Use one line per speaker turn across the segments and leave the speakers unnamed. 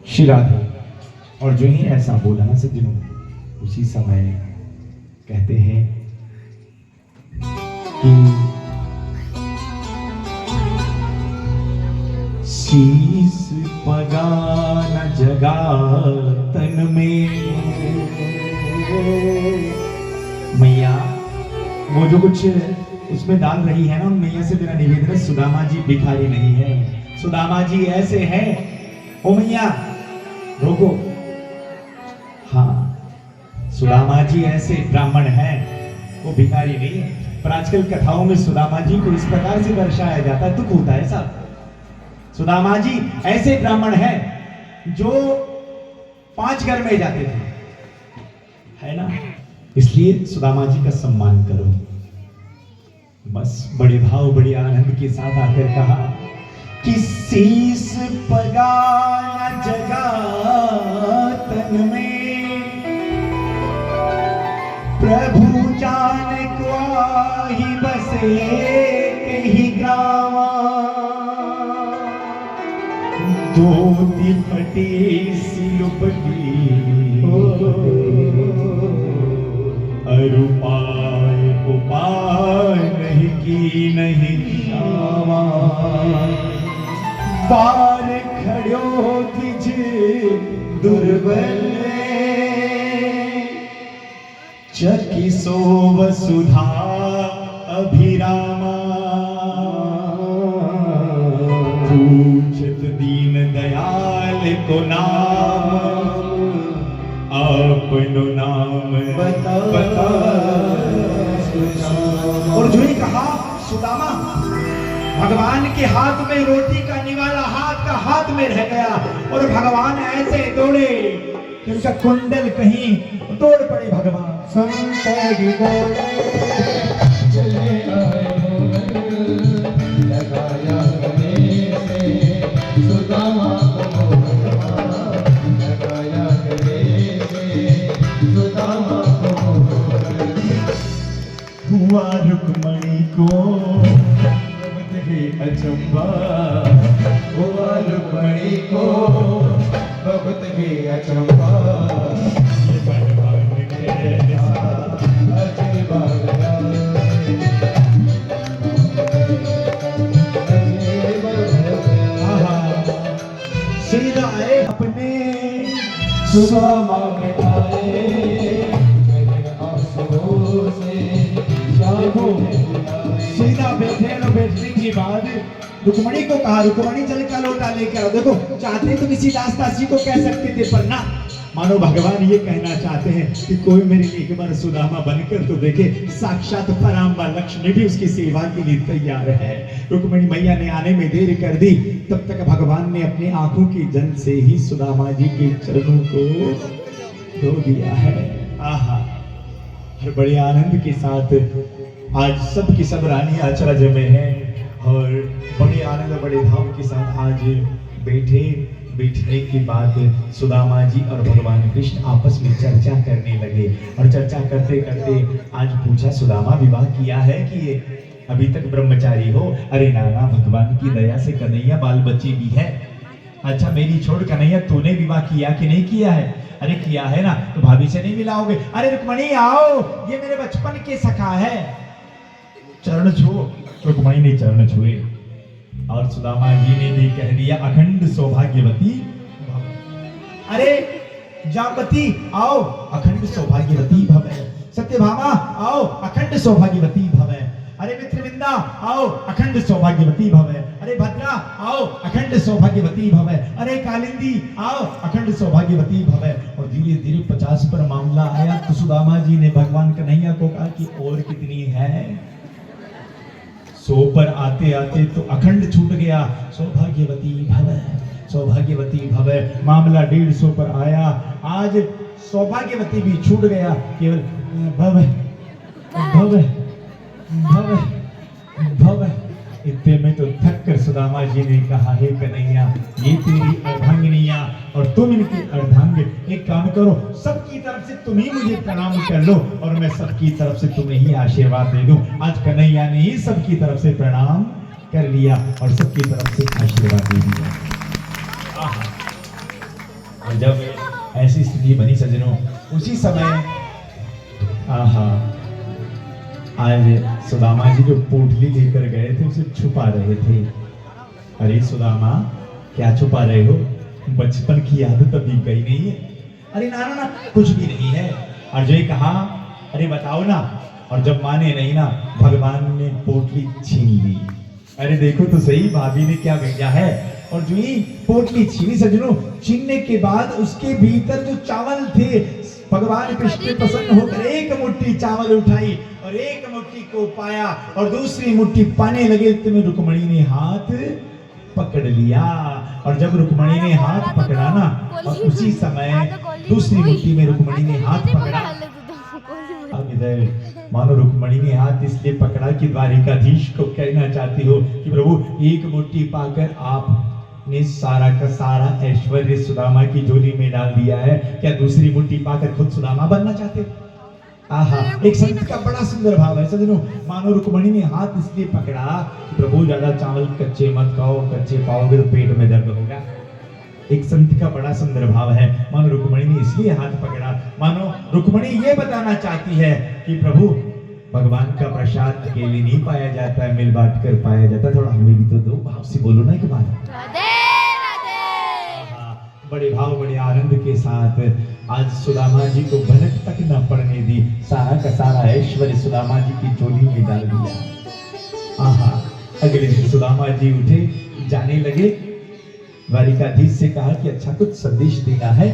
श्री राधे। और जो ही ऐसा बोला ना सज्जनों, उसी समय कहते हैं कि शीस पगा न जगा तन में। मैया वो जो कुछ उसमें डाल रही है ना, उन मैया से मेरा निवेदन है, सुदामा जी भिखारी नहीं है, सुदामा जी ऐसे हैं। ओ मैया रोको। हाँ, सुदामा जी ऐसे ब्राह्मण हैं, वो भिखारी नहीं है। पर आजकल कथाओं में सुदामा जी को इस प्रकार से दर्शाया जाता है, दुख होता है साहब। सुदामा जी ऐसे ब्राह्मण हैं जो 5 घर में जाते थे, है ना। इसलिए सुदामा जी का सम्मान करो। बस बड़े भाव बड़े आनंद के साथ आकर कहा कि शीस पगा न जगा तन में, प्रभु जान को ही बसे कहीं ग्रामा। धोती फटी सिलुपटी अरुपाय उपाय नहीं की नहीं शावा। बार खड़ो तिज दुर्बल चकी सो वसुधा अभिरामा। पूछत दीन दयाल को नाम, अपनो नाम बता। और जो ही कहा सुदामा भगवान के हाथ में रोटी का निवाला हाथ का हाथ में रह गया, और भगवान ऐसे दौड़े कि उनका कुंडल कहीं तोड़ पड़े। भगवान संतगी दौड़े चले आए लगाया गले से सुदामा को लगाया गले से सुदामा को। हुआ रुक्मणी को अचंबा, हुआ रुक्मणी को बहुत ही अचंबा। ये भगवान के अजैबा सीधा आए अपने सुदामा में आए आंसुओं से। सीधा बैठे न बैठने के बाद रुक्मणी को कहा, रुक्मणी जल का लोटा लेकर आओ। देखो चाहते तो किसी दासदासी को कह सकते थे, पर ना, मानो भगवान ये कहना चाहते हैं कि कोई मेरे लिए एक बार सुदामा बनकर तो देखे। साक्षात पराम्बा लक्ष्मी भी उसकी सेवा के लिए तैयार है। रुक्मणी मैया ने आने में देर कर दी, तब तक भगवान ने अपनी आंखों के जल से ही सुदामा जी के चरणों को धो दिया है। आहा, और बड़े आनंद के साथ आज सब की सब रानी अचरज में है, और बड़े आनंद बड़े भाव के साथ आज बैठने के बाद सुदामा जी और भगवान कृष्ण आपस में चर्चा करने लगे। और चर्चा करते करते आज पूछा, सुदामा विवाह किया है कि ये अभी तक ब्रह्मचारी हो? अरे नाना, भगवान की दया से कन्हैया बाल बच्चे भी है। अच्छा मेरी छोड़ कन्हैया, तूने विवाह किया कि नहीं किया है? अरे किया है ना, तो भाभी से नहीं मिलाओगे? अरे रुक्मणी आओ, ये मेरे बचपन के सखा है, चरण छुओ। रुक्मणी ने चरण छुए और सुदामा जी ने भी कह दिया, अखंड सौभाग्यवती। अरे जाम्बती आओ, अखंड सौभाग्यवती भव। सत्यभामा आओ, अखंड सौभाग्यवती भव। अरे मित्रविंदा आओ, अखंड सौभाग्यवती भव। अरे भद्रा आओ, अखंड सौभाग्यवती भव। अरे कालिंदी आओ, अखंड सौभाग्यवती भव। और धीरे धीरे 50 पर मामला आया तो सुदामा जी ने भगवान कन्हैया को कहा कि और कितनी है? 100 पर आते आते तो अखंड छूट गया, सौभाग्यवती भव, सौभाग्यवती भव। मामला 150 पर आया, आज सौभाग्यवती भी छूट गया, केवल भव भव भव भव। इतने में तो थक कर सुदामा जी ने कहा, हे कन्हैया, ये तेरी अर्धांगिनियां और तुम इनकी अर्धांग, एक काम करो, सबकी तरफ से तुम ही मुझे प्रणाम कर लो और मैं सबकी तरफ से तुम्हें ही आशीर्वाद दे दूं। आज कन्हैया ने ही सबकी तरफ से प्रणाम कर लिया और सबकी तरफ से आशीर्वाद दे दिया। और जब ऐसी स्थिति बनी सज्जनों, उसी समय आहा, आज सुदामा जी जो पोटली लेकर गए थे उसे छुपा रहे थे। अरे सुदामा, क्या छुपा रहे हो? बचपन की आदत अभी गई नहीं है। अरे ना ना ना, कुछ भी नहीं है। और जो कहा, अरे बताओ ना। और जब माने नहीं ना, भगवान ने पोटली छीन ली। अरे देखो तो सही भाभी ने क्या भेजा है। और जो ही पोटली छीनी सज्जनों, छीनने के बाद उसके भीतर जो चावल थे, भगवान कृष्ण प्रसन्न होकर एक मुट्ठी चावल उठाई और एक मुट्ठी को पाया और दूसरी मुट्ठी पाने लगे, इतने रुक्मणी ने हाथ पकड़ लिया। और जब रुक्मणी ने हाथ पकड़ा ना, और उसी समय दूसरी मुट्ठी में रुक्मणी ने हाथ पकड़ा। अब इधर मानो रुक्मणी ने हाथ इसलिए पकड़ा कि द्वारिकाधीश को कहना चाहती हो कि प्रभु एक मुट्ठी पाकर आपने सारा का सारा ऐश्वर्य सुदामा की झोली में डाल दिया है, क्या दूसरी मुट्ठी पाकर खुद सुदामा बनना चाहते हो? आहा, एक संत का बड़ा सुंदर भाव है सज्जनों। मानो रुक्मणी ने हाथ इसलिए पकड़ा कि प्रभु ज्यादा चावल कच्चे मत खाओ, कच्चे पाओगे तो पेट में दर्द होगा। एक संत का बड़ा सुंदर भाव है। मानो रुक्मणी ने इसलिए हाथ पकड़ा, मानो रुक्मणी ये बताना चाहती है कि प्रभु भगवान का प्रसाद अकेले नहीं पाया जाता है, मिल बांट कर पाया जाता है। थोड़ा हमें भी तो दो, भाव से बोलो ना एक बार। बड़े भाव बड़े आनंद के साथ आज सुदामा जी को भनक तक न पड़ने दी, सारा का सारा ऐश्वर्य सुदामा जी की झोली में डाल दिया। आहा, अगले दिन सुदामा जी उठे, जाने लगे। द्वारिकाधीश से कहा कि अच्छा कुछ संदेश देना है।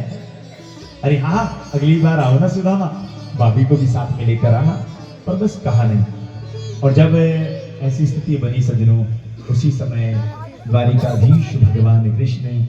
अरे हाँ, अगली बार आओ ना सुदामा, भाभी को भी साथ में लेकर आना। पर बस कहा नहीं। और जब ऐसी स्थिति बनी सज्जनों, उसी समय द्वारिकाधीश भगवान कृष्ण